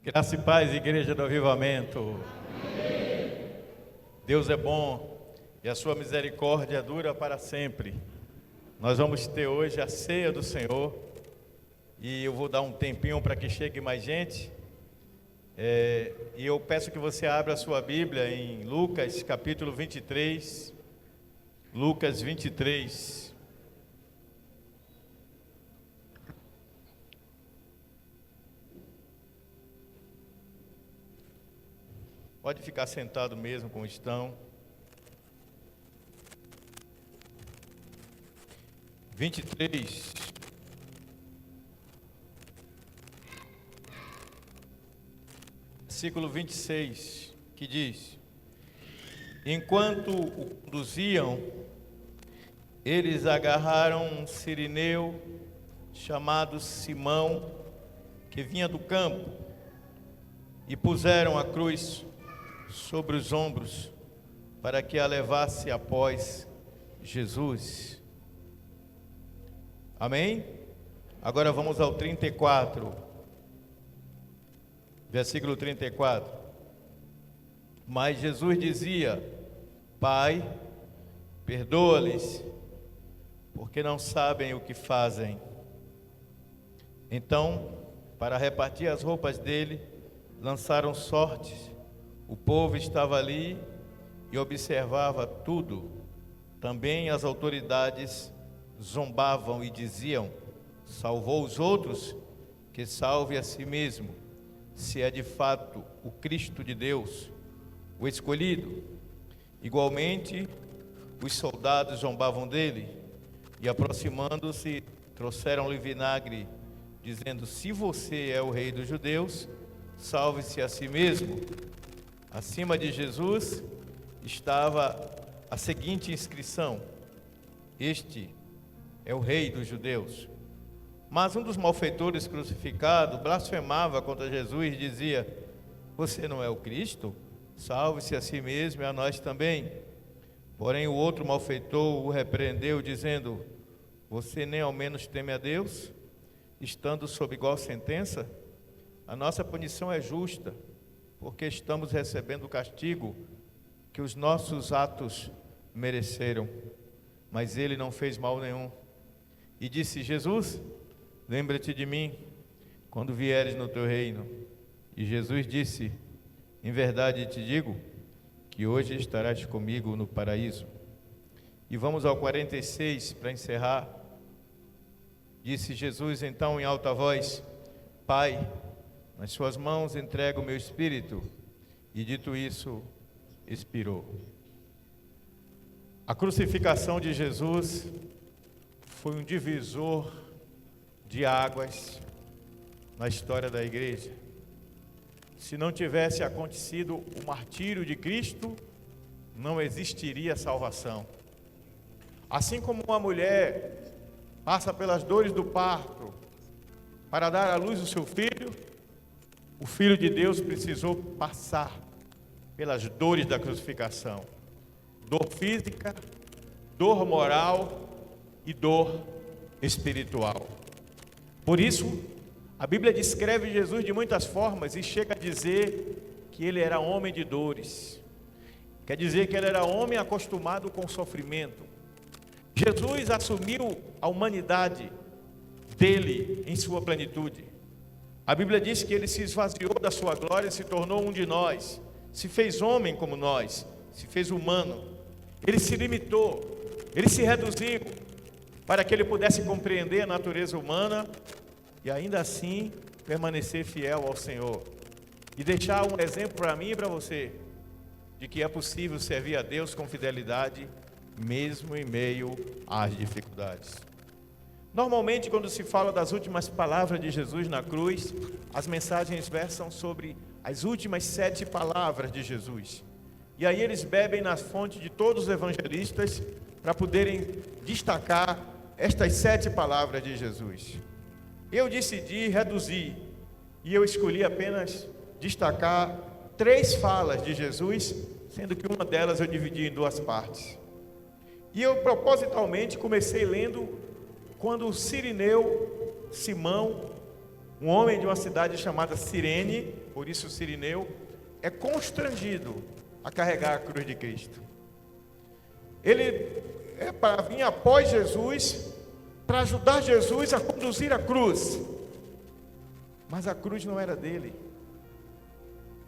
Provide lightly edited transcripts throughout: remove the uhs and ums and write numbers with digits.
Graça e paz, Igreja do Avivamento. Deus é bom e a sua misericórdia dura para sempre. Nós vamos ter hoje a ceia do Senhor e eu vou dar um tempinho para que chegue mais gente. E eu peço que você abra a sua Bíblia em Lucas capítulo 23. Lucas 23. Pode ficar sentado mesmo como estão. 23. Versículo 26, que diz: Enquanto o conduziam, eles agarraram um sirineu chamado Simão, que vinha do campo, e puseram a cruz sobre os ombros, para que a levasse após Jesus. Amém? Agora vamos ao 34, versículo 34. Mas Jesus dizia: Pai, perdoa-lhes, porque não sabem o que fazem. Então, para repartir as roupas dele, lançaram sortes. O povo estava ali e observava tudo. Também as autoridades zombavam e diziam: salvou os outros, que salve a si mesmo, se é de fato o Cristo de Deus, o escolhido. Igualmente, os soldados zombavam dele e, aproximando-se, trouxeram-lhe vinagre, dizendo: se você é o rei dos judeus, salve-se a si mesmo. Acima de Jesus estava a seguinte inscrição: este é o rei dos judeus. Mas um dos malfeitores crucificados blasfemava contra Jesus e dizia: você não é o Cristo? Salve-se a si mesmo e a nós também. Porém o outro malfeitor o repreendeu, dizendo: você nem ao menos teme a Deus, estando sob igual sentença? A nossa punição é justa, porque estamos recebendo o castigo que os nossos atos mereceram. Mas ele não fez mal nenhum. E disse Jesus: lembra-te de mim quando vieres no teu reino. E Jesus disse: em verdade te digo que hoje estarás comigo no paraíso. E vamos ao 46 para encerrar. Disse Jesus então em alta voz: Pai, nas suas mãos entrego o meu espírito. E dito isso, expirou. A crucificação de Jesus foi um divisor de águas na história da igreja. Se não tivesse acontecido o martírio de Cristo, não existiria salvação. Assim como uma mulher passa pelas dores do parto para dar à luz o seu filho, o Filho de Deus precisou passar pelas dores da crucificação. Dor física, dor moral e dor espiritual. Por isso, a Bíblia descreve Jesus de muitas formas e chega a dizer que ele era homem de dores. Quer dizer que ele era homem acostumado com o sofrimento. Jesus assumiu a humanidade dele em sua plenitude. A Bíblia diz que ele se esvaziou da sua glória e se tornou um de nós. Se fez homem como nós, se fez humano. Ele se limitou, ele se reduziu para que ele pudesse compreender a natureza humana e ainda assim permanecer fiel ao Senhor. E deixar um exemplo para mim e para você de que é possível servir a Deus com fidelidade, mesmo em meio às dificuldades. Normalmente, quando se fala das últimas palavras de Jesus na cruz, as mensagens versam sobre as últimas 7 palavras de Jesus. E aí eles bebem na fonte de todos os evangelistas para poderem destacar estas 7 palavras de Jesus. Eu decidi reduzir e eu escolhi apenas destacar 3 falas de Jesus, sendo que uma delas eu dividi em 2 partes. E eu propositalmente comecei lendo quando o sirineu Simão, um homem de uma cidade chamada Cirene, por isso o sirineu é constrangido a carregar a cruz de Cristo. Ele é para vir após Jesus, para ajudar Jesus a conduzir a cruz. Mas a cruz não era dele.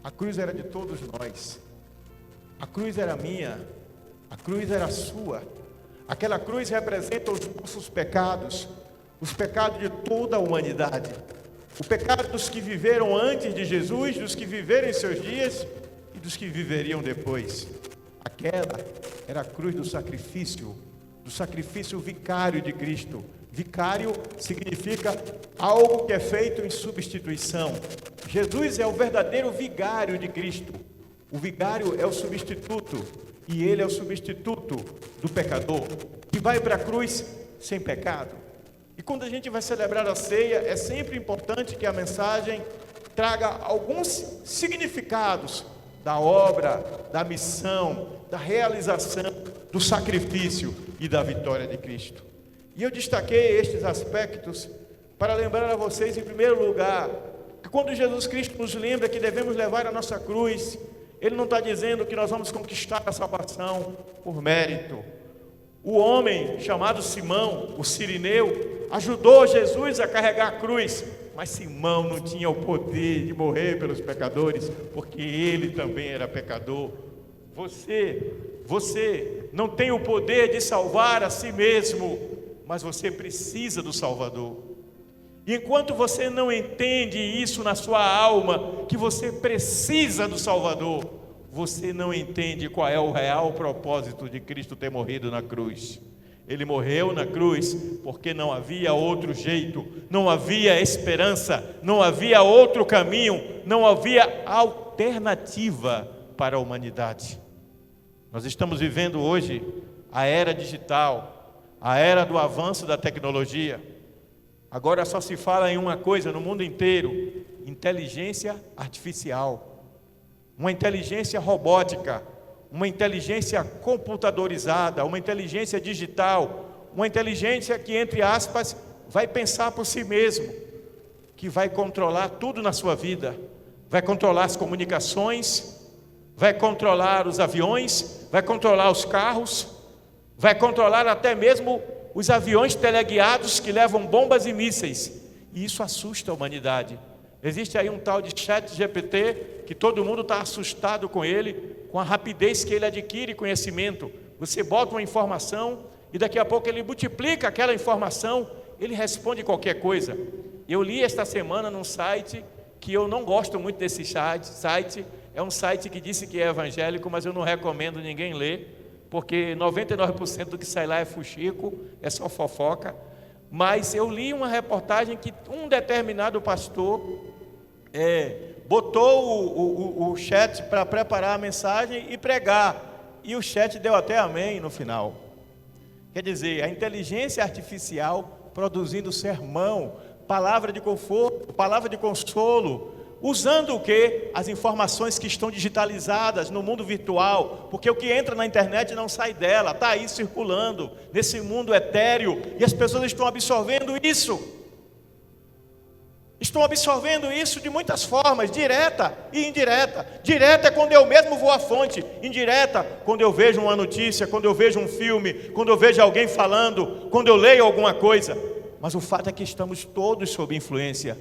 A cruz era de todos nós. A cruz era minha. A cruz era sua. Aquela cruz representa os nossos pecados, os pecados de toda a humanidade. O pecado dos que viveram antes de Jesus, dos que viveram em seus dias e dos que viveriam depois. Aquela era a cruz do sacrifício vicário de Cristo. Vicário significa algo que é feito em substituição. Jesus é o verdadeiro vigário de Cristo. O vigário é o substituto, e ele é o substituto do pecador, que vai para a cruz sem pecado. E quando a gente vai celebrar a ceia, é sempre importante que a mensagem traga alguns significados da obra, da missão, da realização, do sacrifício e da vitória de Cristo. E eu destaquei estes aspectos para lembrar a vocês, em primeiro lugar, que quando Jesus Cristo nos lembra que devemos levar a nossa cruz, Ele não está dizendo que nós vamos conquistar a salvação por mérito. O homem chamado Simão, o sirineu, ajudou Jesus a carregar a cruz, mas Simão não tinha o poder de morrer pelos pecadores, porque ele também era pecador. Você não tem o poder de salvar a si mesmo, mas você precisa do Salvador. E enquanto você não entende isso na sua alma, que você precisa do Salvador, você não entende qual é o real propósito de Cristo ter morrido na cruz. Ele morreu na cruz porque não havia outro jeito, não havia esperança, não havia outro caminho, não havia alternativa para a humanidade. Nós estamos vivendo hoje a era digital, a era do avanço da tecnologia. Agora só se fala em uma coisa no mundo inteiro: inteligência artificial. Uma inteligência robótica, uma inteligência computadorizada, uma inteligência digital, uma inteligência que, entre aspas, vai pensar por si mesmo, que vai controlar tudo na sua vida, vai controlar as comunicações, vai controlar os aviões, vai controlar os carros, vai controlar até mesmo os aviões teleguiados que levam bombas e mísseis. E isso assusta a humanidade. Existe aí um tal de ChatGPT, que todo mundo está assustado com ele, com a rapidez que ele adquire conhecimento. Você bota uma informação e daqui a pouco ele multiplica aquela informação, ele responde qualquer coisa. Eu li esta semana num site que eu não gosto muito desse site, é um site que disse que é evangélico, mas eu não recomendo ninguém ler, porque 99% do que sai lá é fuxico, é só fofoca. Mas eu li uma reportagem que um determinado pastor botou o chat para preparar a mensagem e pregar, e o chat deu até amém no final. Quer dizer, a inteligência artificial produzindo sermão, palavra de conforto, palavra de consolo, usando o quê? As informações que estão digitalizadas no mundo virtual, porque o que entra na internet não sai dela, está aí circulando, nesse mundo etéreo, e as pessoas estão absorvendo isso. Estão absorvendo isso de muitas formas, direta e indireta. Direta é quando eu mesmo vou à fonte, indireta, quando eu vejo uma notícia, quando eu vejo um filme, quando eu vejo alguém falando, quando eu leio alguma coisa. Mas o fato é que estamos todos sob influência.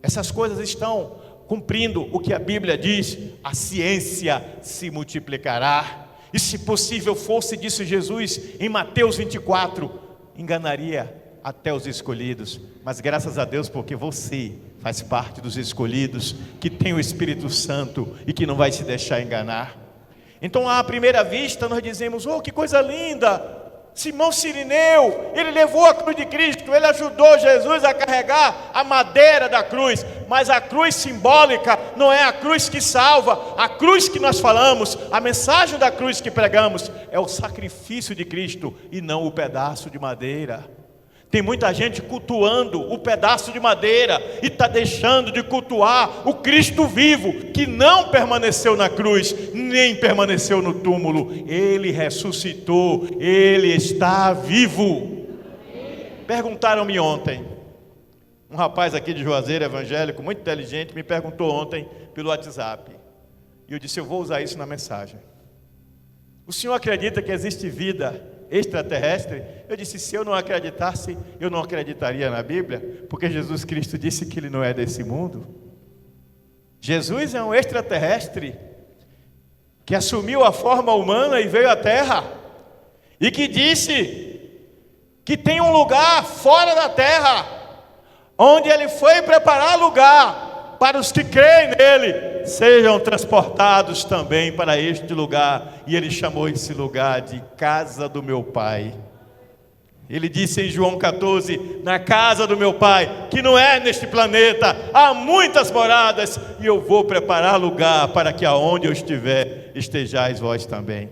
Essas coisas estão cumprindo o que a Bíblia diz: a ciência se multiplicará. E se possível fosse, disse Jesus em Mateus 24, enganaria até os escolhidos. Mas graças a Deus, porque você faz parte dos escolhidos, que tem o Espírito Santo e que não vai se deixar enganar. Então, à primeira vista, nós dizemos: oh, que coisa linda! Simão Sirineu, ele levou a cruz de Cristo, ele ajudou Jesus a carregar a madeira da cruz, mas a cruz simbólica não é a cruz que salva. A cruz que nós falamos, a mensagem da cruz que pregamos, é o sacrifício de Cristo e não o pedaço de madeira. Tem muita gente cultuando o pedaço de madeira e está deixando de cultuar o Cristo vivo, que não permaneceu na cruz, nem permaneceu no túmulo. Ele ressuscitou, Ele está vivo. Perguntaram-me ontem: Um rapaz aqui de Juazeiro, evangélico, muito inteligente, me perguntou ontem pelo WhatsApp. E eu disse, eu vou usar isso na mensagem. O senhor acredita que existe vida extraterrestre? Eu disse, se eu não acreditasse, eu não acreditaria na Bíblia, porque Jesus Cristo disse que ele não é desse mundo. Jesus é um extraterrestre que assumiu a forma humana e veio à Terra, e que disse que tem um lugar fora da Terra, onde ele foi preparar lugar para os que creem nele, sejam transportados também para este lugar. E ele chamou esse lugar de casa do meu Pai. Ele disse em João 14, na casa do meu Pai, que não é neste planeta, há muitas moradas, e eu vou preparar lugar para que aonde eu estiver, estejais vós também.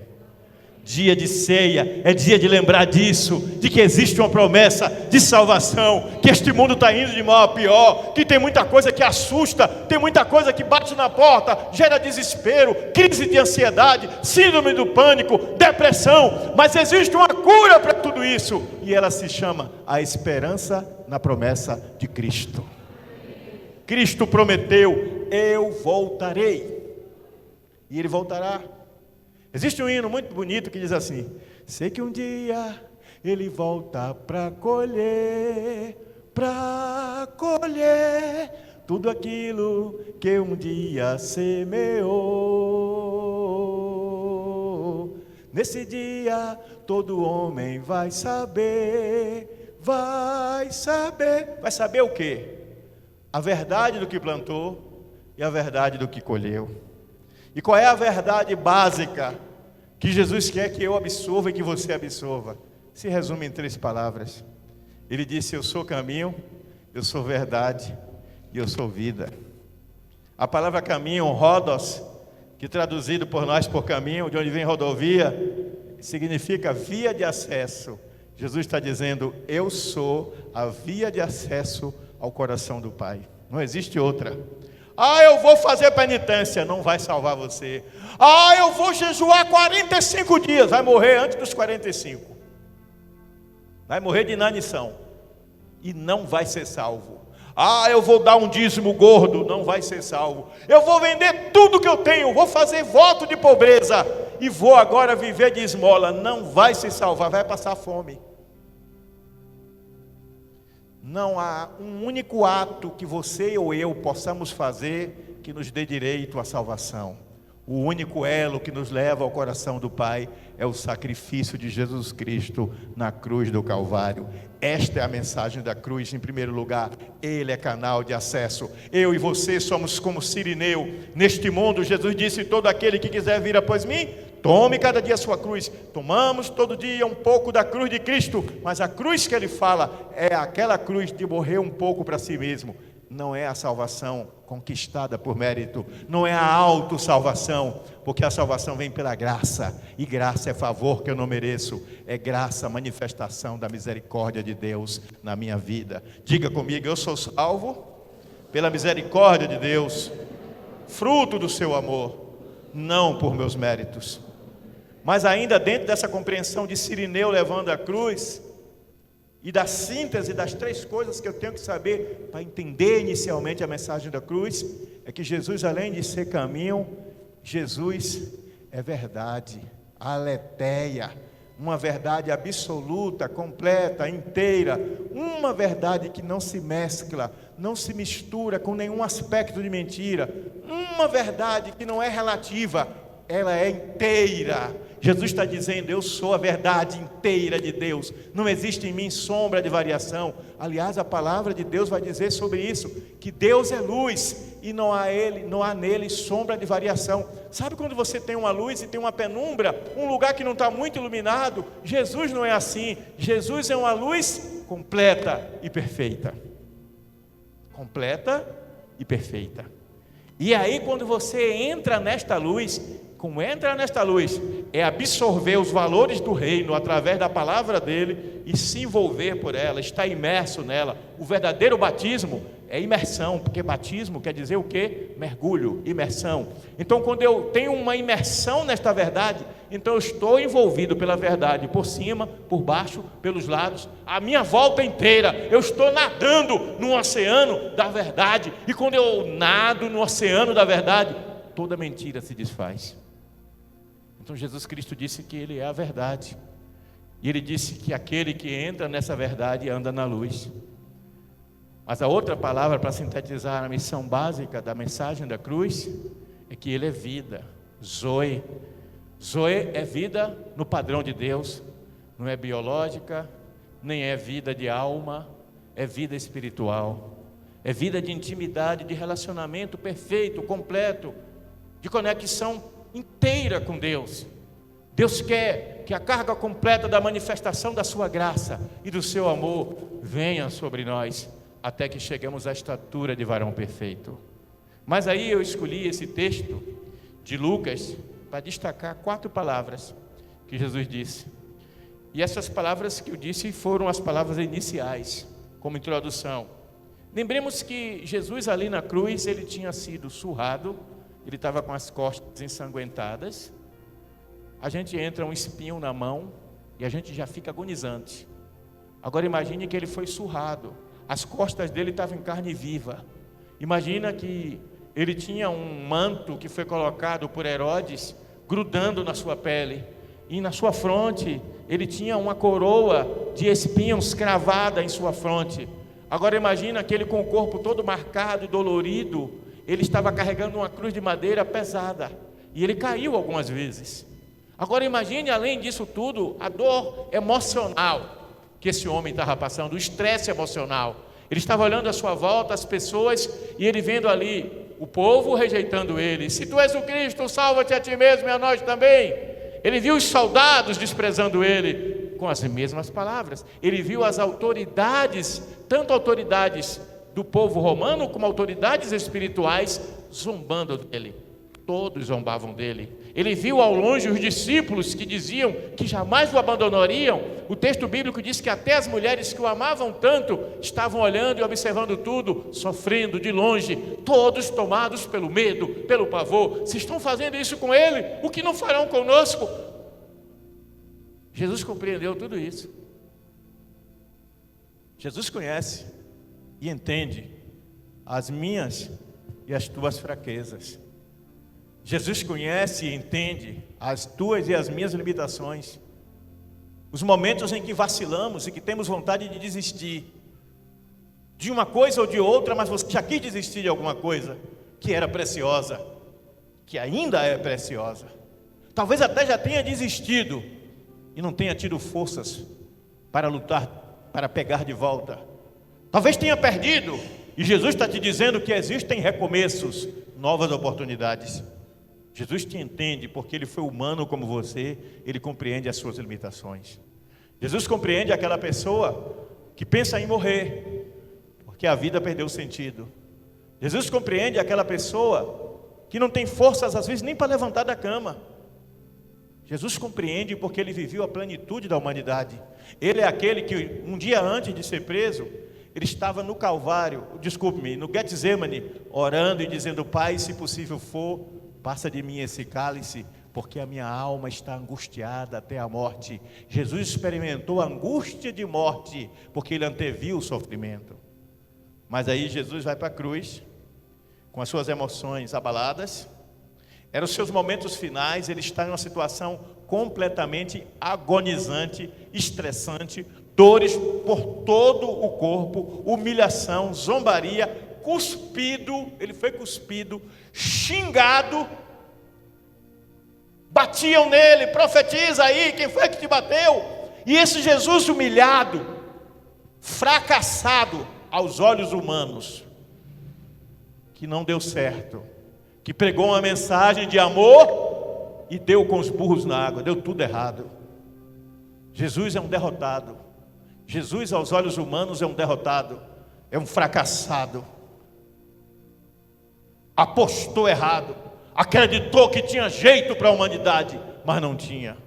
Dia de ceia é dia de lembrar disso, de que existe uma promessa de salvação, que este mundo está indo de mal a pior, que tem muita coisa que assusta, tem muita coisa que bate na porta, gera desespero, crise de ansiedade, síndrome do pânico, depressão, mas existe uma cura para tudo isso, e ela se chama a esperança na promessa de Cristo. Cristo prometeu, eu voltarei, e Ele voltará. Existe um hino muito bonito que diz assim, sei que um dia Ele volta para colher tudo aquilo que um dia semeou. Nesse dia todo homem vai saber o quê? A verdade do que plantou e a verdade do que colheu. E qual é a verdade básica que Jesus quer que eu absorva e que você absorva? Se resume em 3 palavras. Ele disse, eu sou caminho, eu sou verdade e eu sou vida. A palavra caminho, rodos, que traduzido por nós por caminho, de onde vem rodovia, significa via de acesso. Jesus está dizendo, eu sou a via de acesso ao coração do Pai. Não existe outra. Eu vou fazer penitência, não vai salvar você. Eu vou jejuar 45 dias, vai morrer antes dos 45. Vai morrer de inanição e não vai ser salvo. Eu vou dar um dízimo gordo, não vai ser salvo. Eu vou vender tudo que eu tenho, vou fazer voto de pobreza e vou agora viver de esmola, não vai se salvar, vai passar fome. Não há um único ato que você ou eu possamos fazer que nos dê direito à salvação. O único elo que nos leva ao coração do Pai é o sacrifício de Jesus Cristo na cruz do Calvário. Esta é a mensagem da cruz em primeiro lugar. Ele é canal de acesso. Eu e você somos como Cirineu. Neste mundo, Jesus disse, todo aquele que quiser vir após mim, tome cada dia a sua cruz. Tomamos todo dia um pouco da cruz de Cristo, mas a cruz que ele fala é aquela cruz de morrer um pouco para si mesmo. Não é a salvação conquistada por mérito, não é a autossalvação, porque a salvação vem pela graça, e graça é favor que eu não mereço, é graça, manifestação da misericórdia de Deus na minha vida. Diga comigo, eu sou salvo pela misericórdia de Deus, fruto do seu amor, não por meus méritos. Mas ainda dentro dessa compreensão de Cirineu levando a cruz, e da síntese das 3 coisas que eu tenho que saber para entender inicialmente a mensagem da cruz, é que Jesus, além de ser caminho, Jesus é verdade, aletheia, uma verdade absoluta, completa, inteira, uma verdade que não se mescla, não se mistura com nenhum aspecto de mentira, uma verdade que não é relativa, ela é inteira. Jesus está dizendo, eu sou a verdade inteira de Deus, não existe em mim sombra de variação. Aliás, a palavra de Deus vai dizer sobre isso, que Deus é luz e não há nele sombra de variação. Sabe quando você tem uma luz e tem uma penumbra, um lugar que não está muito iluminado? Jesus não é assim. Jesus é uma luz completa e perfeita. Completa e perfeita. E aí quando você entra nesta luz, como entra nesta luz, é absorver os valores do reino através da palavra dele e se envolver por ela, estar imerso nela. O verdadeiro batismo é imersão, porque batismo quer dizer o quê? Mergulho, imersão. Então quando eu tenho uma imersão nesta verdade, então eu estou envolvido pela verdade, por cima, por baixo, pelos lados, a minha volta inteira, eu estou nadando no oceano da verdade, e quando eu nado no oceano da verdade, toda mentira se desfaz. Então Jesus Cristo disse que Ele é a verdade, e Ele disse que aquele que entra nessa verdade anda na luz. Mas a outra palavra para sintetizar a missão básica da mensagem da cruz é que Ele é vida, Zoe. Zoe é vida no padrão de Deus, não é biológica, nem é vida de alma, é vida espiritual, é vida de intimidade, de relacionamento perfeito, completo, de conexão inteira com Deus. Deus quer que a carga completa da manifestação da sua graça e do seu amor venha sobre nós, até que cheguemos à estatura de varão perfeito. Mas aí eu escolhi esse texto de Lucas para destacar 4 palavras que Jesus disse. E essas palavras que eu disse foram as palavras iniciais, como introdução. Lembremos que Jesus ali na cruz, ele tinha sido surrado, ele estava com as costas ensanguentadas. A gente entra um espinho na mão e a gente já fica agonizante. Agora imagine que ele foi surrado, as costas dele estavam em carne viva. Imagina que ele tinha um manto que foi colocado por Herodes, grudando na sua pele, e na sua fronte ele tinha uma coroa de espinhos cravada em sua fronte. Agora imagina que ele com o corpo todo marcado e dolorido, ele estava carregando uma cruz de madeira pesada, e ele caiu algumas vezes. Agora imagine, além disso tudo, a dor emocional que esse homem estava passando, o estresse emocional. Ele estava olhando à sua volta as pessoas, e ele vendo ali o povo rejeitando ele. Se tu és o Cristo, salva-te a ti mesmo e a nós também. Ele viu os soldados desprezando ele com as mesmas palavras. Ele viu as autoridades, tanto autoridades do povo romano como autoridades espirituais, zombando dele. Todos zombavam dele. Ele viu ao longe os discípulos que diziam que jamais o abandonariam. O texto bíblico diz que até as mulheres que o amavam tanto estavam olhando e observando tudo, sofrendo de longe, todos tomados pelo medo, pelo pavor. Se estão fazendo isso com ele, o que não farão conosco? Jesus compreendeu tudo isso. Jesus conhece e entende as minhas e as tuas fraquezas. Jesus conhece e entende as tuas e as minhas limitações, os momentos em que vacilamos e que temos vontade de desistir de uma coisa ou de outra, mas você já quis desistir de alguma coisa que era preciosa, que ainda é preciosa. Talvez até já tenha desistido e não tenha tido forças para lutar, para pegar de volta. Talvez tenha perdido, e Jesus está te dizendo que existem recomeços, novas oportunidades. Jesus te entende porque Ele foi humano como você, Ele compreende as suas limitações. Jesus compreende aquela pessoa que pensa em morrer, porque a vida perdeu sentido. Jesus compreende aquela pessoa que não tem forças às vezes nem para levantar da cama. Jesus compreende porque Ele viveu a plenitude da humanidade. Ele é aquele que um dia antes de ser preso, Ele estava no Calvário, no Getsemane, orando e dizendo: Pai, se possível for, passa de mim esse cálice, porque a minha alma está angustiada até a morte. Jesus experimentou a angústia de morte, porque Ele anteviu o sofrimento. Mas aí Jesus vai para a cruz, com as suas emoções abaladas. Eram os seus momentos finais, Ele está em uma situação completamente agonizante, estressante, dores por todo o corpo, humilhação, zombaria, cuspido, Ele foi cuspido, xingado, batiam nele: profetiza aí, quem foi que te bateu? E esse Jesus humilhado, fracassado aos olhos humanos, que não deu certo, que pregou uma mensagem de amor e deu com os burros na água, deu tudo errado. Jesus é um derrotado. Jesus aos olhos humanos é um derrotado, é um fracassado. Apostou errado, acreditou que tinha jeito para a humanidade, mas não tinha.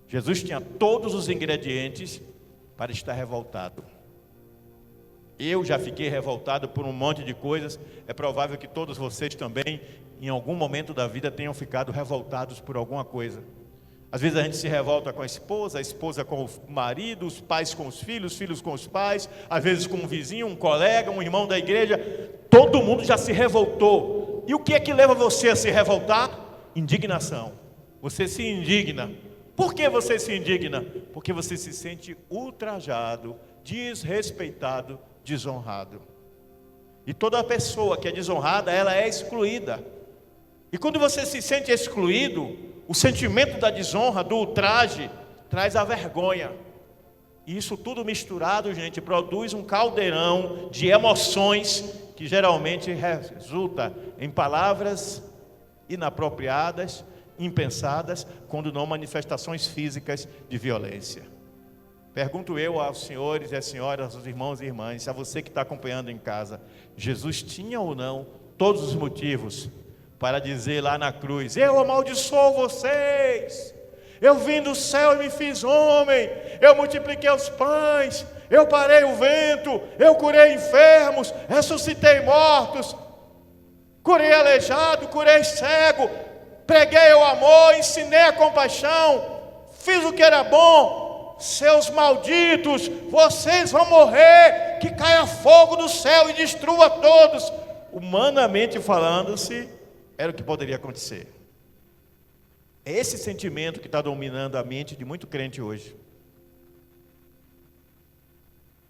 Jesus tinha todos os ingredientes para estar revoltado. Eu já fiquei revoltado por um monte de coisas. É provável que todos vocês também, em algum momento da vida, tenham ficado revoltados por alguma coisa. Às vezes a gente se revolta com a esposa com o marido, os pais com os filhos com os pais, às vezes com um vizinho, um colega, um irmão da igreja. Todo mundo já se revoltou. E o que é que leva você a se revoltar? Indignação. Você se indigna. Por que você se indigna? Porque você se sente ultrajado, desrespeitado, desonrado. E toda pessoa que é desonrada, ela é excluída. E quando você se sente excluído, o sentimento da desonra, do ultraje, traz a vergonha. E isso tudo misturado, gente, produz um caldeirão de emoções que geralmente resulta em palavras inapropriadas, impensadas, quando não manifestações físicas de violência. Pergunto eu aos senhores e às senhoras, aos irmãos e irmãs, a você que está acompanhando em casa, Jesus tinha ou não todos os motivos para dizer lá na cruz: eu amaldiçoo vocês, eu vim do céu e me fiz homem, eu multipliquei os pães, eu parei o vento, eu curei enfermos, ressuscitei mortos, curei aleijado, curei cego, preguei o amor, ensinei a compaixão, fiz o que era bom. Seus malditos, vocês vão morrer, que caia fogo do céu e destrua todos. Humanamente falando-se, era o que poderia acontecer. É esse sentimento que está dominando a mente de muito crente hoje.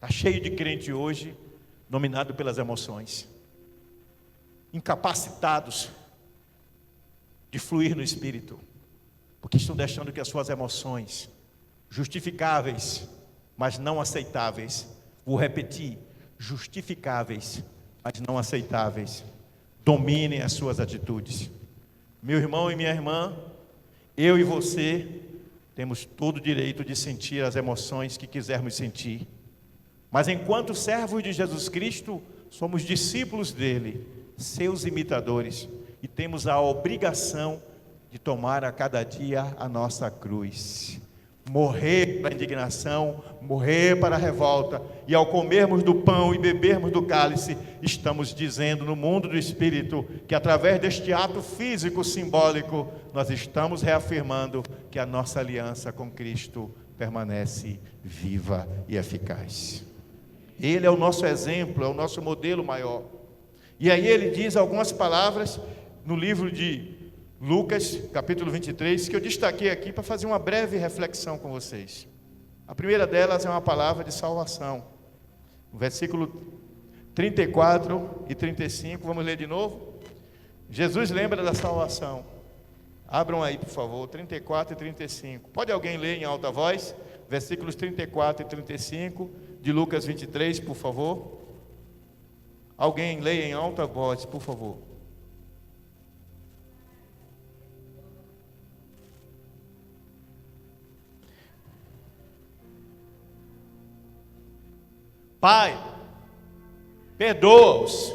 Está cheio de crente hoje, dominado pelas emoções, incapacitados de fluir no Espírito, porque estão deixando que as suas emoções, justificáveis, mas não aceitáveis, vou repetir, justificáveis, mas não aceitáveis, dominem as suas atitudes. Meu irmão e minha irmã, eu e você temos todo o direito de sentir as emoções que quisermos sentir, mas enquanto servos de Jesus Cristo, somos discípulos dele, seus imitadores, e temos a obrigação de tomar a cada dia a nossa cruz, morrer para a indignação, morrer para a revolta, e ao comermos do pão e bebermos do cálice, estamos dizendo no mundo do Espírito, que através deste ato físico simbólico, nós estamos reafirmando que a nossa aliança com Cristo permanece viva e eficaz. Ele é o nosso exemplo, é o nosso modelo maior. E aí ele diz algumas palavras no livro de Lucas, capítulo 23, que eu destaquei aqui para fazer uma breve reflexão com vocês. A primeira delas é uma palavra de salvação. No versículo 34 e 35, vamos ler de novo? Jesus lembra da salvação. Abram aí, por favor, 34 e 35. Pode alguém ler em alta voz? Versículos 34 e 35 de Lucas 23, por favor. Alguém leia em alta voz, por favor. Pai, perdoa-os,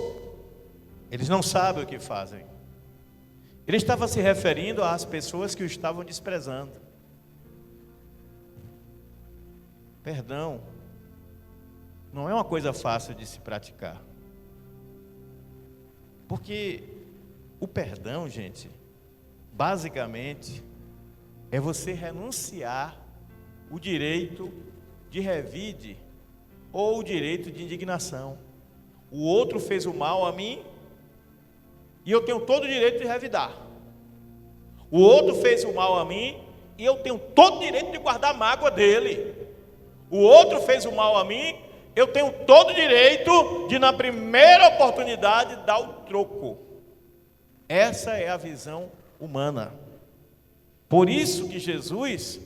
eles não sabem o que fazem. Ele estava se referindo às pessoas que o estavam desprezando. Perdão não é uma coisa fácil de se praticar, porque o perdão, gente, basicamente é você renunciar o direito de revide ou o direito de indignação. O outro fez o mal a mim e eu tenho todo o direito de revidar. O outro fez o mal a mim e eu tenho todo o direito de guardar a mágoa dele. O outro fez o mal a mim, eu tenho todo o direito de, na primeira oportunidade, dar o troco. Essa é a visão humana. Por isso que Jesus,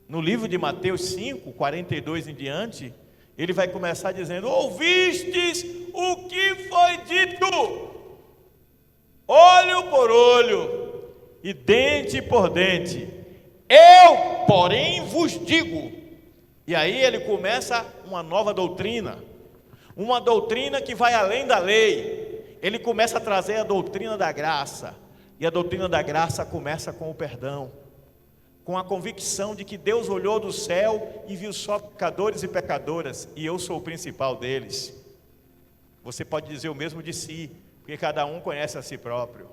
no livro de Mateus 5, 42 em diante, ele vai começar dizendo: ouvistes o que foi dito, olho por olho e dente por dente, eu, porém, vos digo. E aí ele começa uma nova doutrina, uma doutrina que vai além da lei. Ele começa a trazer a doutrina da graça, e a doutrina da graça começa com o perdão, com a convicção de que Deus olhou do céu e viu só pecadores e pecadoras, e eu sou o principal deles. Você pode dizer o mesmo de si, porque cada um conhece a si próprio.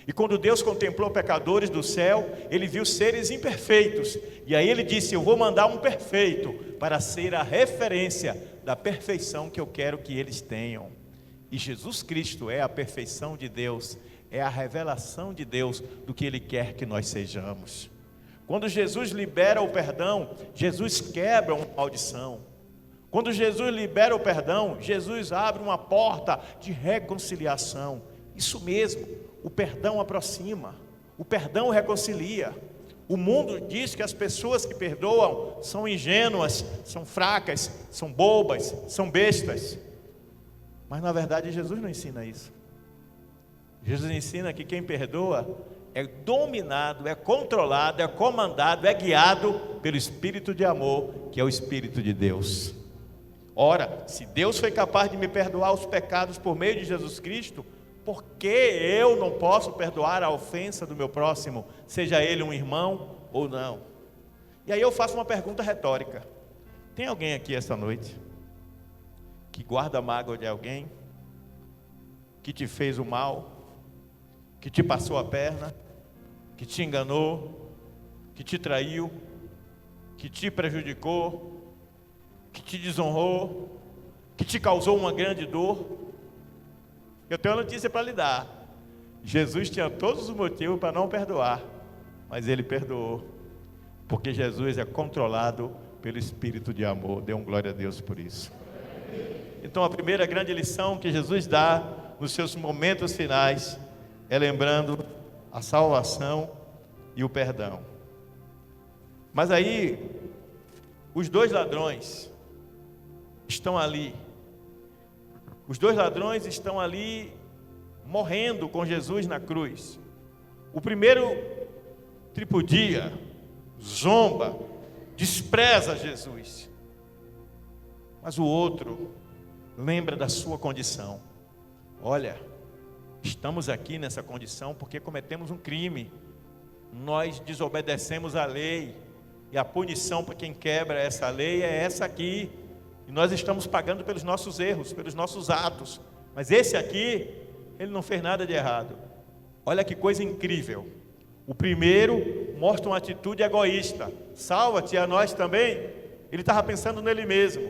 E quando Deus contemplou pecadores do céu, Ele viu seres imperfeitos. E aí Ele disse: eu vou mandar um perfeito para ser a referência da perfeição que eu quero que eles tenham. E Jesus Cristo é a perfeição de Deus, é a revelação de Deus do que Ele quer que nós sejamos. Quando Jesus libera o perdão, Jesus quebra uma maldição. Quando Jesus libera o perdão, Jesus abre uma porta de reconciliação. Isso mesmo, o perdão aproxima, o perdão reconcilia. O mundo diz que as pessoas que perdoam são ingênuas, são fracas, são bobas, são bestas. Mas na verdade Jesus não ensina isso. Jesus ensina que quem perdoa é dominado, é controlado, é comandado, é guiado pelo Espírito de amor, que é o Espírito de Deus. Ora, se Deus foi capaz de me perdoar os pecados por meio de Jesus Cristo, por que eu não posso perdoar a ofensa do meu próximo, seja ele um irmão ou não? E aí eu faço uma pergunta retórica: tem alguém aqui esta noite que guarda mágoa de alguém, que te fez o mal, que te passou a perna, que te enganou, que te traiu, que te prejudicou, que te desonrou, que te causou uma grande dor? Eu tenho uma notícia para lhe dar: Jesus tinha todos os motivos para não perdoar, mas Ele perdoou, porque Jesus é controlado pelo Espírito de amor. Dê um glória a Deus por isso. Então a primeira grande lição que Jesus dá nos seus momentos finais é lembrando a salvação e o perdão. Mas aí os dois ladrões estão ali. Os dois ladrões estão ali morrendo com Jesus na cruz. O primeiro tripudia, zomba, despreza Jesus. Mas o outro lembra da sua condição. Olha, estamos aqui nessa condição porque cometemos um crime. Nós desobedecemos a lei. E a punição para quem quebra essa lei é essa aqui. E nós estamos pagando pelos nossos erros, pelos nossos atos. Mas esse aqui, ele não fez nada de errado. Olha que coisa incrível. O primeiro mostra uma atitude egoísta: salva-te a nós também. Ele estava pensando nele mesmo.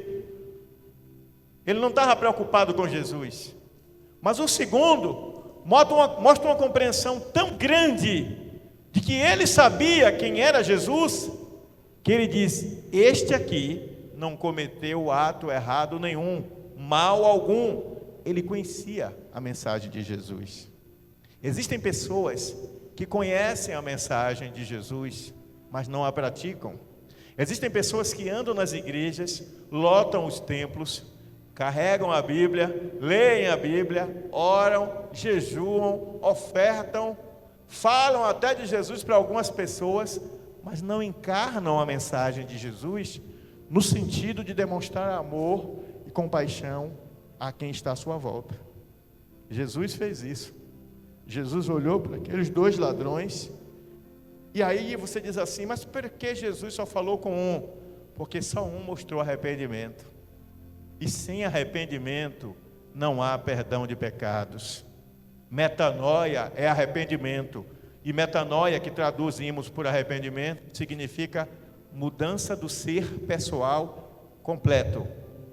Ele não estava preocupado com Jesus. Mas o segundo mostra uma compreensão tão grande de que ele sabia quem era Jesus, que ele diz: este aqui não cometeu ato errado nenhum, mal algum. Ele conhecia a mensagem de Jesus. Existem pessoas que conhecem a mensagem de Jesus, mas não a praticam. Existem pessoas que andam nas igrejas, lotam os templos, carregam a Bíblia, leem a Bíblia, oram, jejuam, ofertam, falam até de Jesus para algumas pessoas, mas não encarnam a mensagem de Jesus no sentido de demonstrar amor e compaixão a quem está à sua volta. Jesus fez isso. Jesus olhou para aqueles dois ladrões, e aí você diz assim: mas por que Jesus só falou com um? Porque só um mostrou arrependimento. E sem arrependimento não há perdão de pecados. Metanoia é arrependimento. E metanoia, que traduzimos por arrependimento, significa mudança do ser pessoal completo.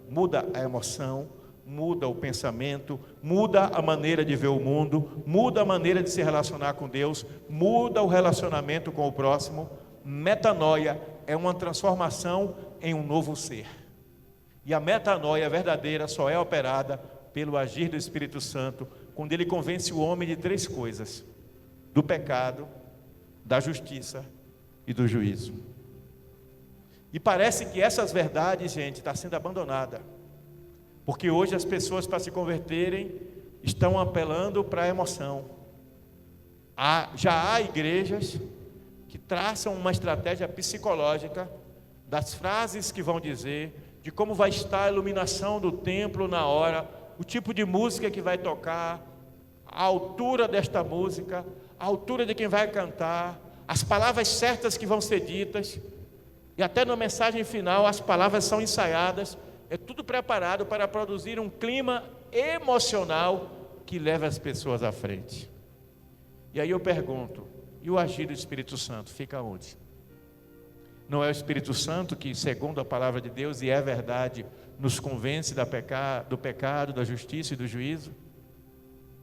Muda a emoção, muda o pensamento, muda a maneira de ver o mundo, muda a maneira de se relacionar com Deus, muda o relacionamento com o próximo. Metanoia é uma transformação em um novo ser. E a metanoia verdadeira só é operada pelo agir do Espírito Santo, quando ele convence o homem de três coisas: do pecado, da justiça e do juízo. E parece que essas verdades, gente, estão sendo abandonadas. Porque hoje as pessoas, para se converterem, estão apelando para a emoção. Já há igrejas que traçam uma estratégia psicológica das frases que vão dizer, de como vai estar a iluminação do templo na hora, o tipo de música que vai tocar, a altura desta música, a altura de quem vai cantar, as palavras certas que vão ser ditas, e até na mensagem final as palavras são ensaiadas. É tudo preparado para produzir um clima emocional que leva as pessoas à frente. E aí eu pergunto, e o agir do Espírito Santo fica onde? Não é o Espírito Santo que, segundo a palavra de Deus, e é verdade, nos convence do pecado, da justiça e do juízo?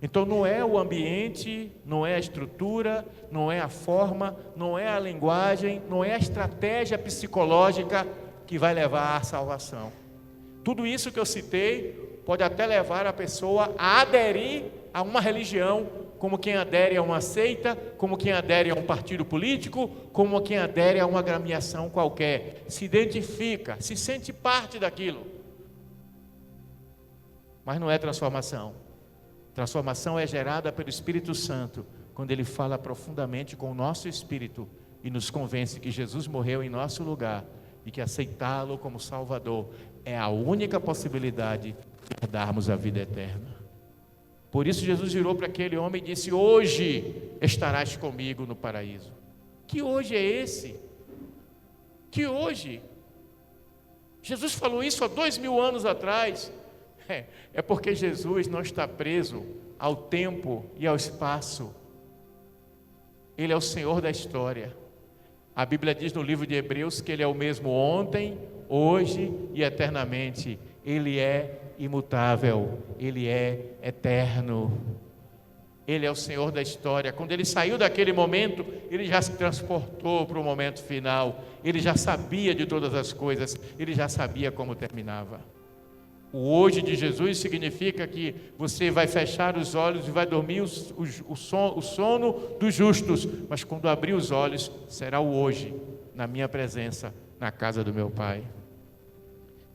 Então não é o ambiente, não é a estrutura, não é a forma, não é a linguagem, não é a estratégia psicológica que vai levar à salvação. Tudo isso que eu citei pode até levar a pessoa a aderir a uma religião, como quem adere a uma seita, como quem adere a um partido político, como quem adere a uma agremiação qualquer. Se identifica, se sente parte daquilo. Mas não é transformação. Transformação é gerada pelo Espírito Santo, quando Ele fala profundamente com o nosso espírito e nos convence que Jesus morreu em nosso lugar e que aceitá-lo como Salvador é a única possibilidade de darmos a vida eterna. Por isso Jesus virou para aquele homem e disse: hoje estarás comigo no paraíso. Que hoje é esse? Que hoje? Jesus falou isso há 2000 anos atrás. É porque Jesus não está preso ao tempo e ao espaço. Ele é o Senhor da história. A Bíblia diz no livro de Hebreus que Ele é o mesmo ontem, hoje e eternamente. Ele é imutável, Ele é eterno. Ele é o Senhor da história. Quando Ele saiu daquele momento, Ele já se transportou para o momento final. Ele já sabia de todas as coisas, Ele já sabia como terminava. O hoje de Jesus significa que você vai fechar os olhos e vai dormir o sono dos justos, mas quando abrir os olhos, será o hoje, na minha presença, na casa do meu Pai.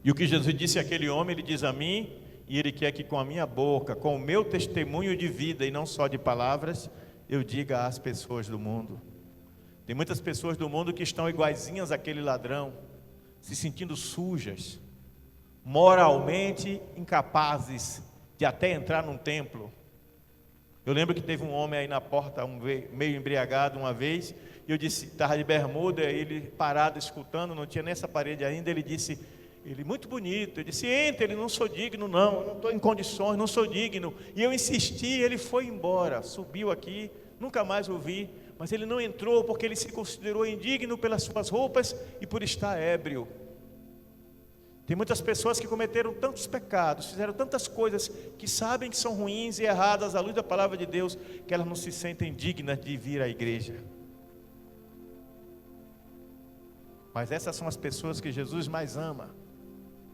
E o que Jesus disse àquele homem, Ele diz a mim, e Ele quer que com a minha boca, com o meu testemunho de vida e não só de palavras, eu diga às pessoas do mundo. Tem muitas pessoas do mundo que estão iguaizinhas àquele ladrão, se sentindo sujas, moralmente incapazes de até entrar num templo. Eu lembro que teve um homem aí na porta, meio embriagado uma vez, e eu disse, estava de bermuda, ele parado escutando, não tinha nem essa parede ainda, ele disse, muito bonito, eu disse, entra, ele não sou digno não, eu não estou em condições, não sou digno, e eu insisti, ele foi embora, subiu aqui, nunca mais o vi, mas ele não entrou porque ele se considerou indigno pelas suas roupas e por estar ébrio. Tem muitas pessoas que cometeram tantos pecados, fizeram tantas coisas que sabem que são ruins e erradas à luz da palavra de Deus, que elas não se sentem dignas de vir à igreja. Mas essas são as pessoas que Jesus mais ama,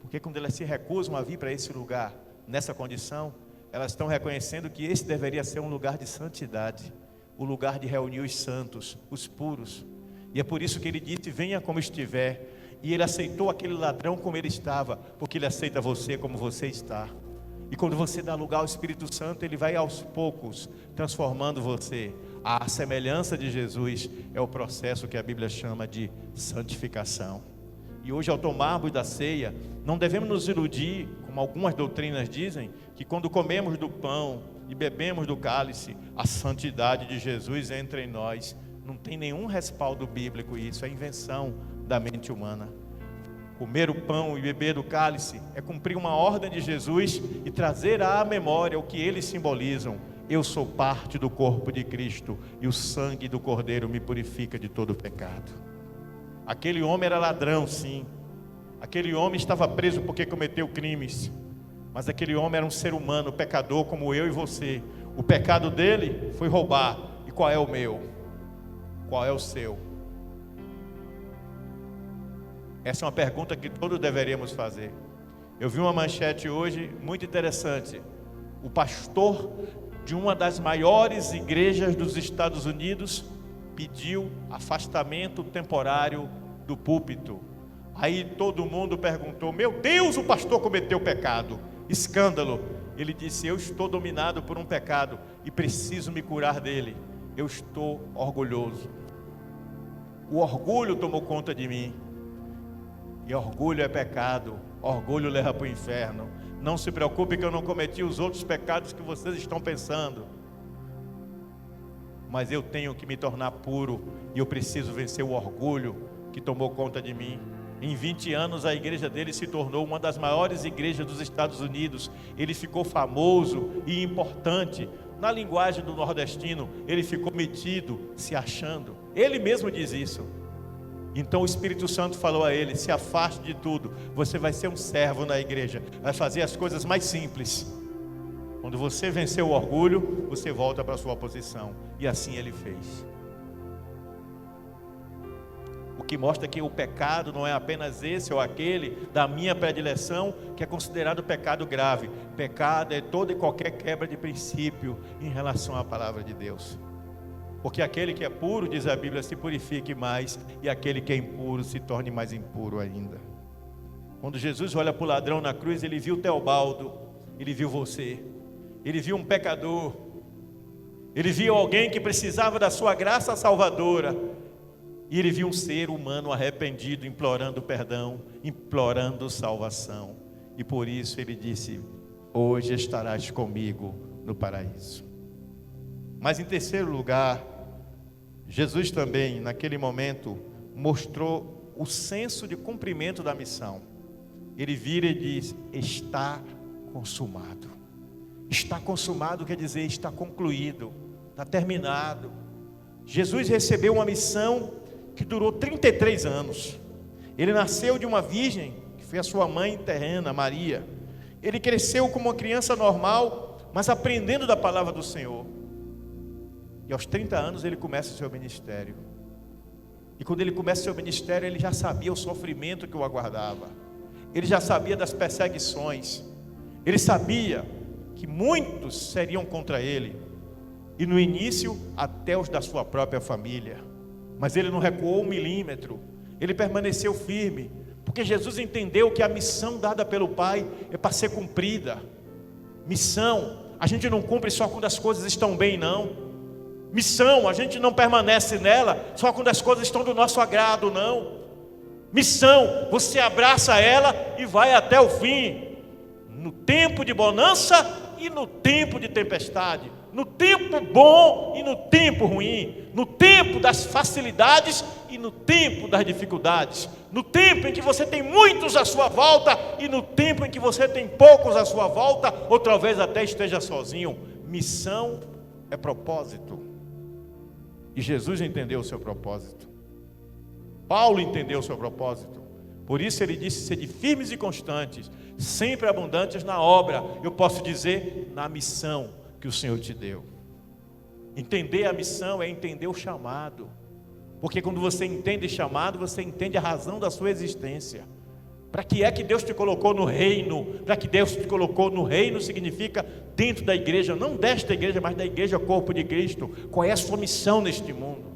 porque quando elas se recusam a vir para esse lugar, nessa condição, elas estão reconhecendo que esse deveria ser um lugar de santidade, o lugar de reunir os santos, os puros. E é por isso que Ele disse, venha como estiver. E Ele aceitou aquele ladrão como ele estava, porque Ele aceita você como você está. E quando você dá lugar ao Espírito Santo, Ele vai aos poucos transformando você. A semelhança de Jesus é o processo que a Bíblia chama de santificação. E hoje, ao tomarmos da ceia, não devemos nos iludir, como algumas doutrinas dizem, que quando comemos do pão e bebemos do cálice, a santidade de Jesus entra em nós. Não tem nenhum respaldo bíblico isso, é invenção da mente humana. Comer o pão e beber do cálice é cumprir uma ordem de Jesus e trazer à memória o que eles simbolizam. Eu sou parte do corpo de Cristo e o sangue do Cordeiro me purifica de todo pecado. Aquele homem era ladrão, sim. Aquele homem estava preso porque cometeu crimes. Mas aquele homem era um ser humano, pecador como eu e você. O pecado dele foi roubar. E qual é o meu? Qual é o seu? Essa é uma pergunta que todos deveríamos fazer. Eu vi uma manchete hoje muito interessante. O pastor de uma das maiores igrejas dos Estados Unidos pediu afastamento temporário do púlpito. Aí todo mundo perguntou, meu Deus, o pastor cometeu pecado, escândalo. Ele disse, eu estou dominado por um pecado e preciso me curar dele. Eu estou orgulhoso. O orgulho tomou conta de mim. E orgulho é pecado, orgulho leva para o inferno. Não se preocupe que eu não cometi os outros pecados que vocês estão pensando. Mas eu tenho que me tornar puro e eu preciso vencer o orgulho que tomou conta de mim. Em 20 anos a igreja dele se tornou uma das maiores igrejas dos Estados Unidos. Ele ficou famoso e importante na linguagem do nordestino, ele ficou metido, se achando. Ele mesmo diz isso. Então o Espírito Santo falou a ele: se afaste de tudo, você vai ser um servo na igreja, vai fazer as coisas mais simples. Quando você vencer o orgulho, você volta para a sua posição. E assim ele fez. O que mostra que o pecado não é apenas esse ou aquele da minha predileção, que é considerado pecado grave. Pecado é toda e qualquer quebra de princípio em relação à palavra de Deus. Porque aquele que é puro, diz a Bíblia, se purifique mais, e aquele que é impuro se torne mais impuro ainda. Quando Jesus olha para o ladrão na cruz, ele viu Teobaldo, ele viu você, ele viu um pecador, ele viu alguém que precisava da sua graça salvadora, e ele viu um ser humano arrependido, implorando perdão, implorando salvação. E por isso ele disse: hoje estarás comigo no paraíso. Mas em terceiro lugar, Jesus também, naquele momento, mostrou o senso de cumprimento da missão. Ele vira e diz: está consumado. Está consumado quer dizer está concluído, está terminado. Jesus recebeu uma missão que durou 33 anos. Ele nasceu de uma virgem, que foi a sua mãe terrena, Maria. Ele cresceu como uma criança normal, mas aprendendo da palavra do Senhor. E aos 30 anos ele começa o seu ministério. E quando ele começa o seu ministério, ele já sabia o sofrimento que o aguardava. Ele já sabia das perseguições. Ele sabia que muitos seriam contra ele. E no início, até os da sua própria família. Mas ele não recuou um milímetro. Ele permaneceu firme. Porque Jesus entendeu que a missão dada pelo Pai é para ser cumprida. Missão, a gente não cumpre só quando as coisas estão bem, não. Missão, a gente não permanece nela só quando as coisas estão do nosso agrado, não. Missão, você abraça ela e vai até o fim. No tempo de bonança e no tempo de tempestade. No tempo bom e no tempo ruim. No tempo das facilidades e no tempo das dificuldades. No tempo em que você tem muitos à sua volta e no tempo em que você tem poucos à sua volta, ou talvez até esteja sozinho. Missão é propósito. E Jesus entendeu o seu propósito. Paulo entendeu o seu propósito. Por isso ele disse: sede firmes e constantes, sempre abundantes na obra. Eu posso dizer, na missão que o Senhor te deu. Entender a missão é entender o chamado. Porque quando você entende chamado, você entende a razão da sua existência. Para que é que Deus te colocou no reino? Para que Deus te colocou no reino significa dentro da igreja, não desta igreja, mas da igreja corpo de Cristo. Qual é a sua missão neste mundo?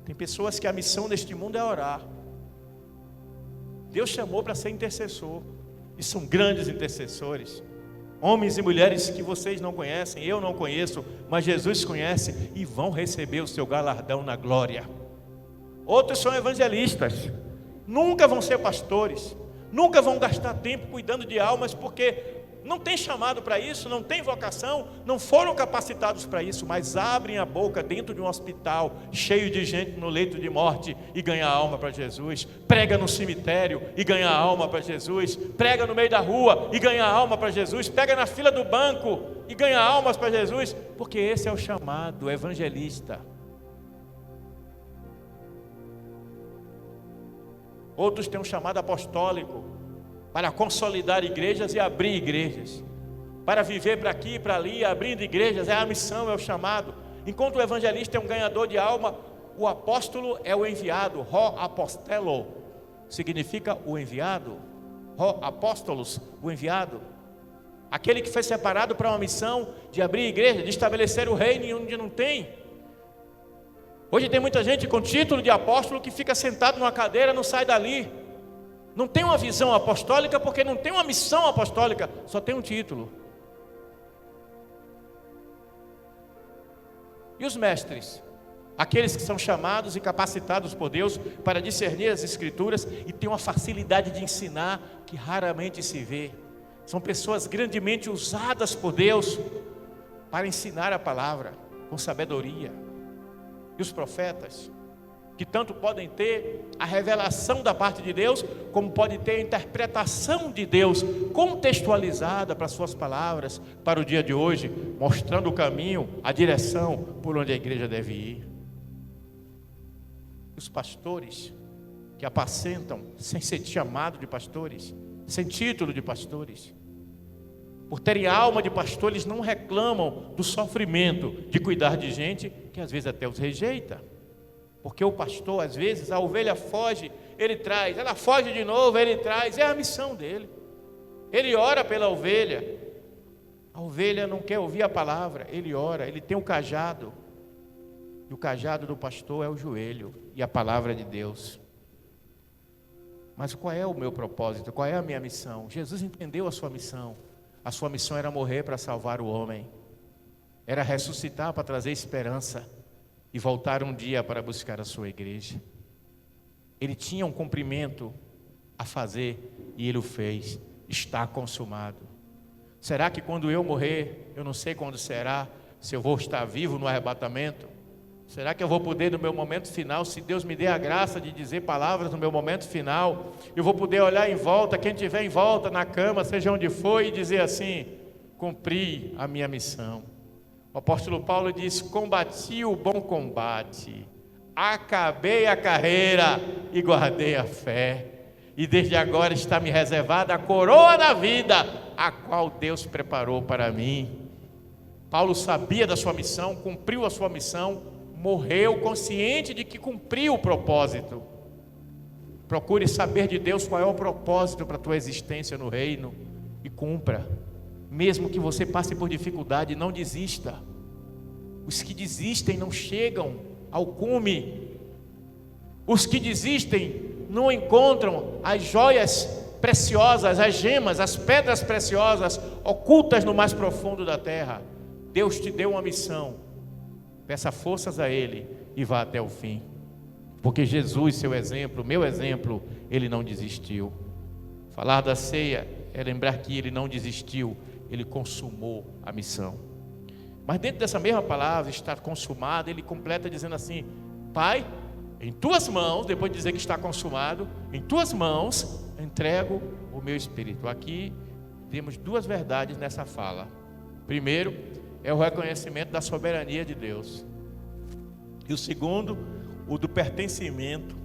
Tem pessoas que a missão neste mundo é orar. Deus chamou para ser intercessor, e são grandes intercessores, homens e mulheres que vocês não conhecem, eu não conheço, mas Jesus conhece, e vão receber o seu galardão na glória. Outros são evangelistas, nunca vão ser pastores, nunca vão gastar tempo cuidando de almas, porque não tem chamado para isso, não tem vocação, não foram capacitados para isso, mas abrem a boca dentro de um hospital, cheio de gente no leito de morte, e ganha alma para Jesus. Prega no cemitério e ganha alma para Jesus. Prega no meio da rua e ganha alma para Jesus. Pega na fila do banco e ganha almas para Jesus, porque esse é o chamado evangelista. Outros têm um chamado apostólico, para consolidar igrejas e abrir igrejas, para viver para aqui e para ali, abrindo igrejas. É a missão, é o chamado. Enquanto o evangelista é um ganhador de alma, o apóstolo é o enviado. Ho apostelo significa o enviado. Ho apóstolos, o enviado. Aquele que foi separado para uma missão de abrir igreja, de estabelecer o reino onde não tem. Hoje tem muita gente com título de apóstolo que fica sentado numa cadeira, não sai dali. Não tem uma visão apostólica porque não tem uma missão apostólica, só tem um título. E os mestres? Aqueles que são chamados e capacitados por Deus para discernir as Escrituras e têm uma facilidade de ensinar que raramente se vê. São pessoas grandemente usadas por Deus para ensinar a palavra com sabedoria. E os profetas? que tanto podem ter a revelação da parte de Deus, como pode ter a interpretação de Deus contextualizada para as suas palavras, para o dia de hoje, mostrando o caminho, a direção por onde a igreja deve ir. Os pastores que apacentam sem ser chamado de pastores, sem título de pastores, por terem alma de pastor, eles não reclamam do sofrimento de cuidar de gente que às vezes até os rejeita. Porque o pastor, às vezes, a ovelha foge, ele traz, ela foge de novo, ele traz, é a missão dele. Ele ora pela ovelha, a ovelha não quer ouvir a palavra, ele ora, ele tem um cajado, e o cajado do pastor é o joelho e a palavra de Deus. Mas qual é o meu propósito, qual é a minha missão? Jesus entendeu a sua missão era morrer para salvar o homem, era ressuscitar para trazer esperança, e voltar um dia para buscar a sua igreja. Ele tinha um cumprimento a fazer e ele o fez. Está consumado. Será que quando eu morrer, eu não sei quando será, se eu vou estar vivo no arrebatamento? Será que eu vou poder no meu momento final, se Deus me der a graça de dizer palavras no meu momento final, eu vou poder olhar em volta, quem estiver em volta na cama, seja onde for, e dizer assim: cumpri a minha missão. O apóstolo Paulo diz: combati o bom combate, acabei a carreira e guardei a fé, e desde agora está me reservada a coroa da vida, a qual Deus preparou para mim. Paulo sabia da sua missão, cumpriu a sua missão, morreu consciente de que cumpriu o propósito. Procure saber de Deus qual é o propósito para a tua existência no reino e cumpra. Mesmo que você passe por dificuldade, não desista. Os que desistem não chegam ao cume. Os que desistem não encontram as joias preciosas, as gemas, as pedras preciosas ocultas no mais profundo da terra. Deus te deu uma missão. Peça forças a Ele e vá até o fim. Porque Jesus, seu exemplo, meu exemplo, Ele não desistiu. Falar da ceia é lembrar que Ele não desistiu. Ele consumou a missão. Mas dentro dessa mesma palavra, está consumado, ele completa dizendo assim: Pai, em tuas mãos, depois de dizer que está consumado, em tuas mãos entrego o meu espírito. Aqui temos duas verdades nessa fala. Primeiro, é o reconhecimento da soberania de Deus. E o segundo, o do pertencimento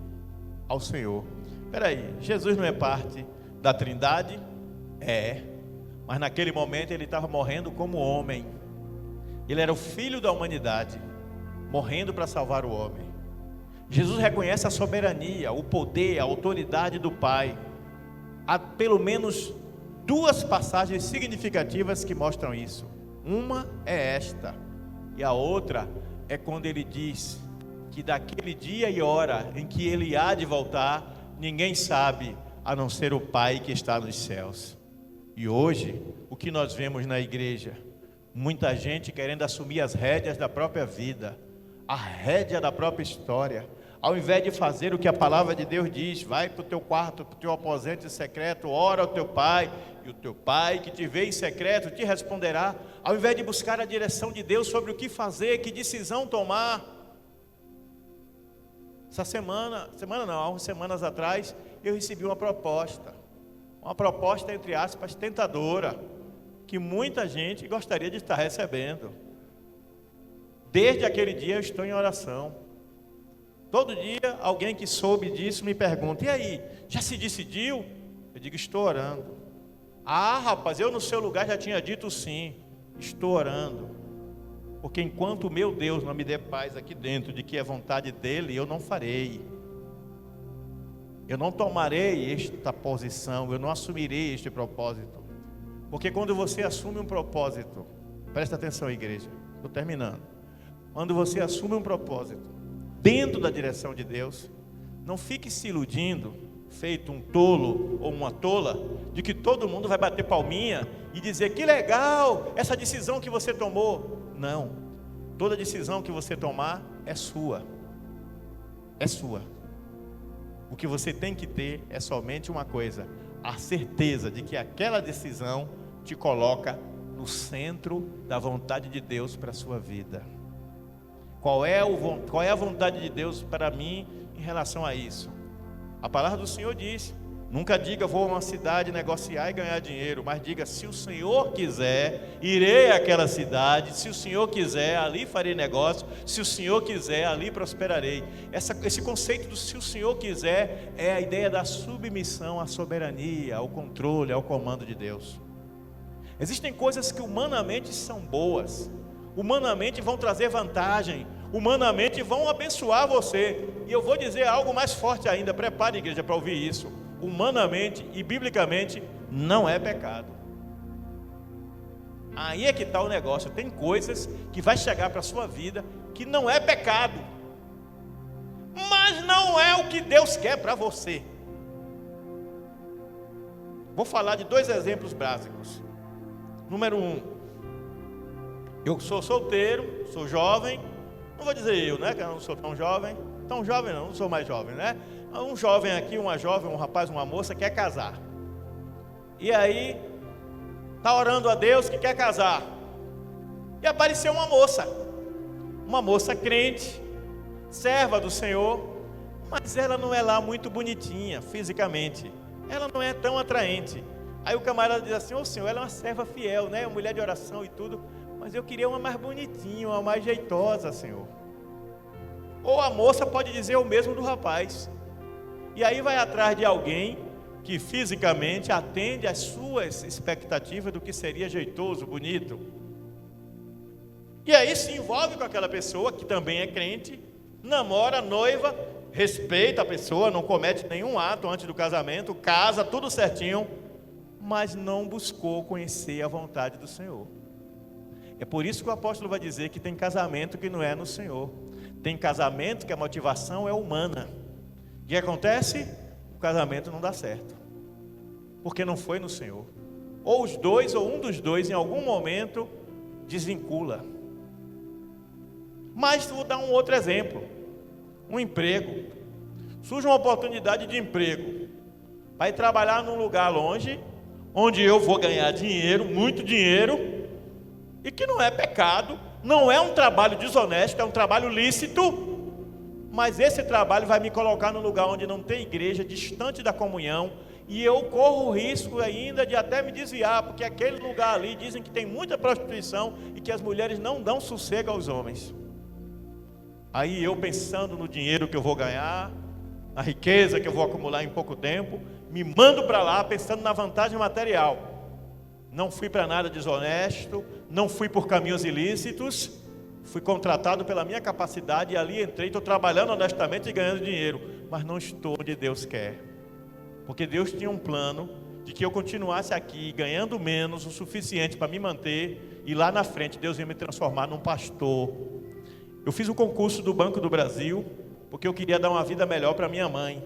ao Senhor. Espera aí, Jesus não é parte da Trindade? Mas naquele momento ele estava morrendo como homem. Ele era o filho da humanidade, morrendo para salvar o homem. Jesus reconhece a soberania, o poder, a autoridade do Pai. Há pelo menos duas passagens significativas que mostram isso. Uma é esta, e a outra é quando ele diz que daquele dia e hora em que ele há de voltar, ninguém sabe, a não ser o Pai que está nos céus. E hoje, o que nós vemos na igreja? Muita gente querendo assumir as rédeas da própria vida, a rédea da própria história, ao invés de fazer o que a palavra de Deus diz: vai para o teu quarto, para o teu aposento secreto, ora ao teu pai, e o teu pai que te vê em secreto te responderá. Ao invés de buscar a direção de Deus sobre o que fazer, que decisão tomar. Algumas semanas atrás, eu recebi uma proposta entre aspas tentadora, que muita gente gostaria de estar recebendo. Desde aquele dia eu estou em oração. Todo dia alguém que soube disso me pergunta: e aí, já se decidiu? Eu digo: estou orando. Ah, rapaz, eu no seu lugar já tinha dito sim. Estou orando, porque enquanto o meu Deus não me der paz aqui dentro de que é vontade dele, eu não farei. Eu não tomarei esta posição, eu não assumirei este propósito. Porque quando você assume um propósito, presta atenção, igreja, estou terminando. Quando você assume um propósito dentro da direção de Deus, não fique se iludindo, feito um tolo ou uma tola, de que todo mundo vai bater palminha e dizer: que legal essa decisão que você tomou. Não, toda decisão que você tomar é sua. É sua. O que você tem que ter é somente uma coisa: a certeza de que aquela decisão te coloca no centro da vontade de Deus para a sua vida. Qual é a vontade de Deus para mim em relação a isso. A palavra do Senhor diz: nunca diga vou a uma cidade negociar e ganhar dinheiro, mas diga, se o Senhor quiser, irei àquela cidade, se o Senhor quiser, ali farei negócio, se o Senhor quiser, ali prosperarei. Esse conceito do se o Senhor quiser é a ideia da submissão à soberania, ao controle, ao comando de Deus. Existem coisas que humanamente são boas, humanamente vão trazer vantagem, humanamente vão abençoar você. E eu vou dizer algo mais forte ainda, prepare a igreja para ouvir isso. Humanamente e biblicamente não é pecado. Aí é que está o negócio. Tem coisas que vai chegar para a sua vida que não é pecado, mas não é o que Deus quer para você. Vou falar de 2 exemplos básicos. Número 1, eu sou solteiro, sou jovem. Não vou dizer eu, né, que eu não sou tão jovem não sou mais jovem, né? Um jovem aqui, uma jovem, um rapaz, uma moça quer casar. E aí, está orando a Deus que quer casar. E apareceu uma moça crente, serva do Senhor, mas ela não é lá muito bonitinha fisicamente. Ela não é tão atraente. Aí o camarada diz assim: ô Senhor, ela é uma serva fiel, né? Uma mulher de oração e tudo, mas eu queria uma mais bonitinha, uma mais jeitosa, Senhor. Ou a moça pode dizer o mesmo do rapaz. E aí vai atrás de alguém que fisicamente atende às suas expectativas do que seria jeitoso, bonito. E aí se envolve com aquela pessoa que também é crente, namora, noiva, respeita a pessoa, não comete nenhum ato antes do casamento, casa, tudo certinho, mas não buscou conhecer a vontade do Senhor. É por isso que o apóstolo vai dizer que tem casamento que não é no Senhor. Tem casamento que a motivação é humana. O que acontece? O casamento não dá certo, porque não foi no Senhor. Ou os dois, ou um dos dois, em algum momento, desvincula. Mas vou dar um outro exemplo. Um emprego. Surge uma oportunidade de emprego. Vai trabalhar num lugar longe, onde eu vou ganhar dinheiro, muito dinheiro, e que não é pecado, não é um trabalho desonesto, é um trabalho lícito, mas esse trabalho vai me colocar num lugar onde não tem igreja, distante da comunhão, e eu corro o risco ainda de até me desviar, porque aquele lugar ali dizem que tem muita prostituição e que as mulheres não dão sossego aos homens. Aí eu, pensando no dinheiro que eu vou ganhar, na riqueza que eu vou acumular em pouco tempo, me mando para lá pensando na vantagem material. Não fui para nada desonesto, não fui por caminhos ilícitos, fui contratado pela minha capacidade e ali entrei, estou trabalhando honestamente e ganhando dinheiro, mas não estou onde Deus quer, porque Deus tinha um plano de que eu continuasse aqui ganhando menos o suficiente para me manter, e lá na frente Deus ia me transformar num pastor. Eu fiz o concurso do Banco do Brasil porque eu queria dar uma vida melhor para minha mãe,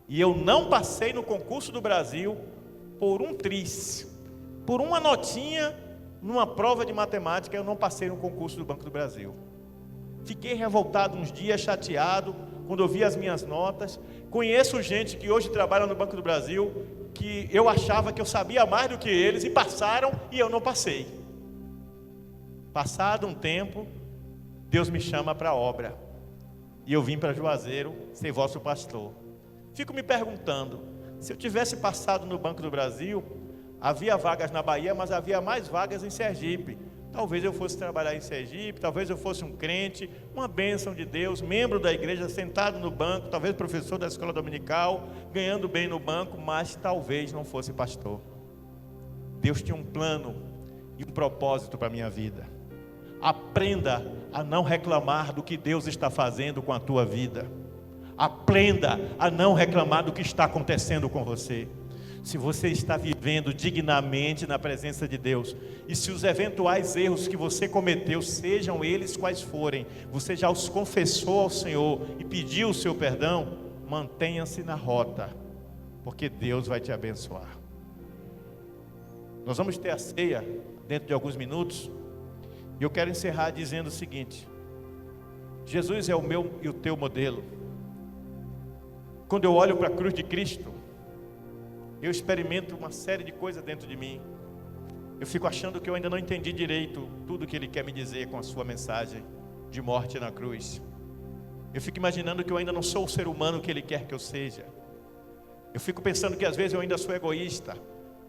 e eu não passei no concurso do Brasil por um triz, por uma notinha numa prova de matemática. Eu não passei no concurso do Banco do Brasil. Fiquei revoltado uns dias, chateado, quando eu vi as minhas notas. Conheço gente que hoje trabalha no Banco do Brasil, que eu achava que eu sabia mais do que eles, e passaram, e eu não passei. Passado um tempo, Deus me chama para a obra, e eu vim para Juazeiro ser vosso pastor. Fico me perguntando, se eu tivesse passado no Banco do Brasil, havia vagas na Bahia, mas havia mais vagas em Sergipe. Talvez eu fosse trabalhar em Sergipe, talvez eu fosse um crente, uma bênção de Deus, membro da igreja, sentado no banco, talvez professor da escola dominical, ganhando bem no banco, mas talvez não fosse pastor. Deus tinha um plano e um propósito para a minha vida. Aprenda a não reclamar do que Deus está fazendo com a tua vida. Aprenda a não reclamar do que está acontecendo com você. Se você está vivendo dignamente na presença de Deus, e se os eventuais erros que você cometeu, sejam eles quais forem, você já os confessou ao Senhor e pediu o seu perdão, mantenha-se na rota, porque Deus vai te abençoar. Nós vamos ter a ceia dentro de alguns minutos, e eu quero encerrar dizendo o seguinte: Jesus é o meu e o teu modelo. Quando eu olho para a cruz de Cristo, eu experimento uma série de coisas dentro de mim. Eu fico achando que eu ainda não entendi direito tudo que Ele quer me dizer com a sua mensagem de morte na cruz. Eu fico imaginando que eu ainda não sou o ser humano que Ele quer que eu seja. Eu fico pensando que às vezes eu ainda sou egoísta.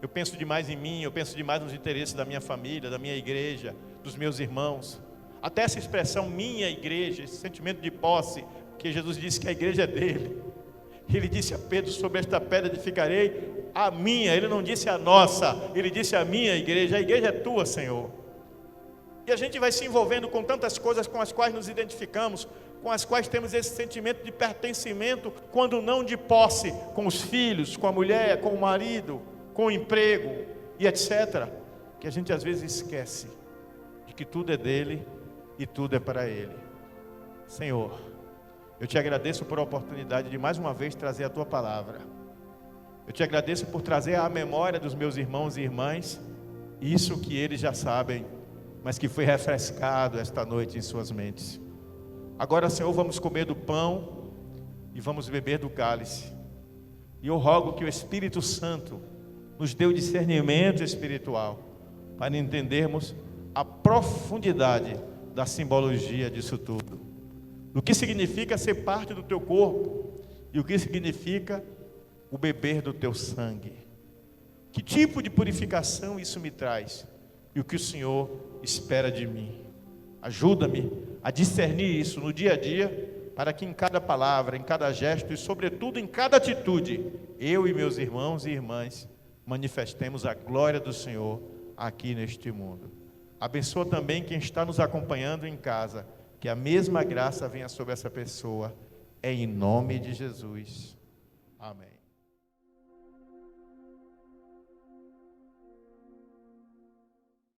Eu penso demais em mim, eu penso demais nos interesses da minha família, da minha igreja, dos meus irmãos. Até essa expressão minha igreja, esse sentimento de posse, que Jesus disse que a igreja é dele. Ele disse a Pedro: sobre esta pedra edificarei a minha. Ele não disse a nossa, ele disse a minha igreja. A igreja é tua, Senhor. E a gente vai se envolvendo com tantas coisas com as quais nos identificamos, com as quais temos esse sentimento de pertencimento, quando não de posse, com os filhos, com a mulher, com o marido, com o emprego e etc. Que a gente às vezes esquece de que tudo é dele e tudo é para ele. Senhor, eu te agradeço por a oportunidade de mais uma vez trazer a tua palavra. Eu te agradeço por trazer à memória dos meus irmãos e irmãs isso que eles já sabem, mas que foi refrescado esta noite em suas mentes. Agora, Senhor, vamos comer do pão e vamos beber do cálice. E eu rogo que o Espírito Santo nos dê o discernimento espiritual para entendermos a profundidade da simbologia disso tudo. O que significa ser parte do teu corpo e o que significa o beber do teu sangue. Que tipo de purificação isso me traz e o que o Senhor espera de mim. Ajuda-me a discernir isso no dia a dia, para que em cada palavra, em cada gesto e sobretudo em cada atitude, eu e meus irmãos e irmãs manifestemos a glória do Senhor aqui neste mundo. Abençoa também quem está nos acompanhando em casa, que a mesma graça venha sobre essa pessoa, em nome de Jesus. Amém.